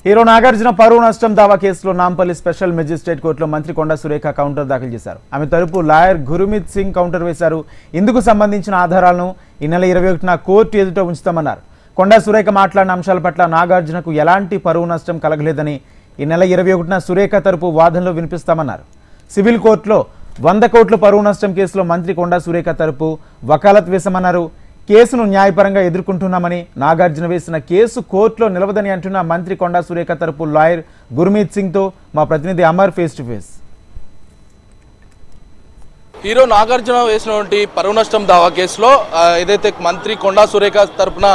Hero Nagarjuna పరువు నష్టం దావా కేసులో నాంపల్లి స్పెషల్ మెజిస్ట్రేట్ కోర్టులో మంత్రి కొండా సురేఖ కౌంటర్ దాఖలు చేశారు. ఆమె తరపు లాయర్ గురుమిత్ సింగ్ కౌంటర్ వేశారు. ఇందుకు సంబంధించిన ఆధారాలను ఈ నెల 21న కోర్టు ఎదుట ఉంచుతామన్నారు. కొండా సురేఖ మాట్లాడిన అంశాల పట్ల నాగార్జునకు ఎలాంటి పరువు నష్టం కలగలేదని ఈ నెల 21న సురేఖ తరపు వాదనలో వినిపిస్తామన్నారు. సివిల్ కోర్టులో 100 కోట్ల పరువు నష్టం కేసులో మంత్రి కొండా సురేఖ తరపు వకాలత్ వేశామన్నారు. కేసును న్యాయపరంగా ఎదుర్కొంటున్నామని, నాగార్జున వేసిన కేసు కోర్టులో నిలవదని అంటున్న మంత్రి కొండా సురేఖ తరపు లాయర్ గుర్మీత్ సింగ్తో మా ప్రతినిధి Amar face to face. Hero Nagarjuna వేసినటువంటి పరువు నష్టం దావా కేసులో ఏదైతే మంత్రి కొండా సురేఖ తరపున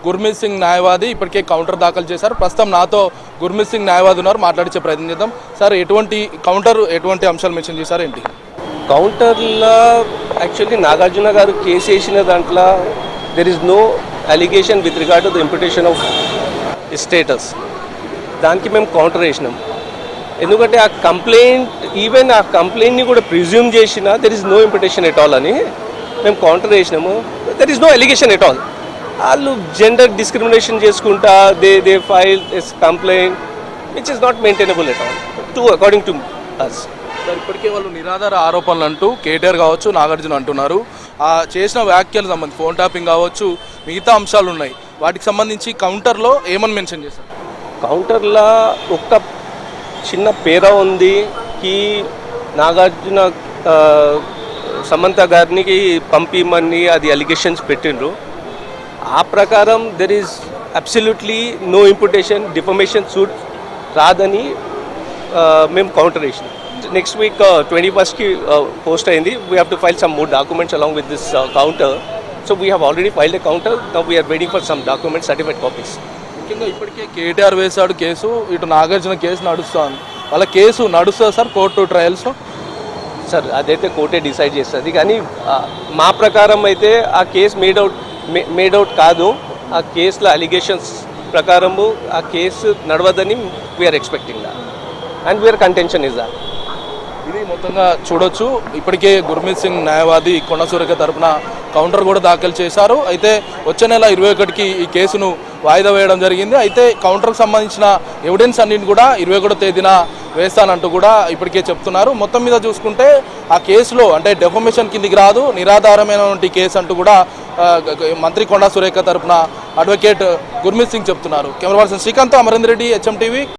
గుర్మీత్ సింగ్ న్యాయవాది ఇప్పటికే కౌంటర్ దాఖలు చేశారు. ప్రస్తుతం నాతో గుర్మీత్ సింగ్ న్యాయవాది ఉన్నారు, మాట్లాడించే ప్రయత్నం చేద్దాం. సార్, ఎటువంటి అంశాలు మెన్షన్ చేశారు ఏంటి? కౌంటర్లో యాక్చువల్లీ నాగార్జున గారు కేసు వేసిన దాంట్లో there is no allegation with regard to the imputation of status. దానికి మేము కౌంటర్ వేసినాం. ఎందుకంటే ఆ కంప్లైంట్ని కూడా ప్రిజ్యూమ్ చేసిన there is no imputation at all అని మేము కౌంటర్ వేసినాము. There is no allegation at all. వాళ్ళు జెండర్ డిస్క్రిమినేషన్ చేసుకుంటా they file as complaint which is not maintainable at all according to us. Sir, ఇప్పటికే వాళ్ళు నిరాధార ఆరోపణలు అంటూ కేటీఆర్ కావచ్చు, నాగార్జున అంటున్నారు. చేసిన వ్యాఖ్యలు సంబంధించి ఫోన్ ట్యాపింగ్ కావచ్చు, మిగతా అంశాలు ఉన్నాయి. వాటికి సంబంధించి కౌంటర్లో ఏమని మెన్షన్ చేశారు? కౌంటర్లో ఒక్క చిన్న పేర ఉంది కి నాగార్జున సమంత గారికి పంపిమని అది అలిగేషన్స్ పెట్టిండ్రు. ఆ ప్రకారం there is absolutely no imputation, defamation suit రాదని మేము కౌంటర్ వేసినాం. నెక్స్ట్ వీక్ 21కి పోస్ట్ అయింది. We have to file some more documents along with this counter. So we have already filed a counter. Now we are waiting for some documents, certified copies. ముఖ్యంగా ఇప్పటికే కేటీఆర్ వేశాడు case, ఇటు Nagarjuna case నడుస్తుంది. వాళ్ళ case నడుస్తుంది sir court ట్రయల్స్లో? Sir, అదైతే కోర్టే decide చేస్తుంది. కానీ మా ప్రకారం అయితే ఆ కేసు మేడ్ అవుట్ కాదు. ఆ కేసులో అలిగేషన్స్ ప్రకారము ఆ కేసు నడవదని we are expecting that and we are contention is that. ఇది మొత్తంగా చూడొచ్చు. ఇప్పటికే గుర్మీత్ సింగ్ న్యాయవాది కొండా సురేఖ తరపున కౌంటర్ కూడా దాఖలు చేశారు. అయితే వచ్చే నెల 21కి ఈ కేసును వాయిదా వేయడం జరిగింది. అయితే కౌంటర్కి సంబంధించిన ఎవిడెన్స్ అన్నింటిని కూడా 21వ తేదీన వేస్తానంటూ కూడా ఇప్పటికే చెప్తున్నారు. మొత్తం మీద చూసుకుంటే ఆ కేసులో అంటే డెఫమేషన్ కిందికి రాదు, నిరాధారమైనటువంటి కేసు అంటూ కూడా మంత్రి కొండా సురేఖ తరపున అడ్వకేట్ గుర్మీత్ సింగ్ చెప్తున్నారు. Camera person Srikanth, Amarender Reddy, HM TV.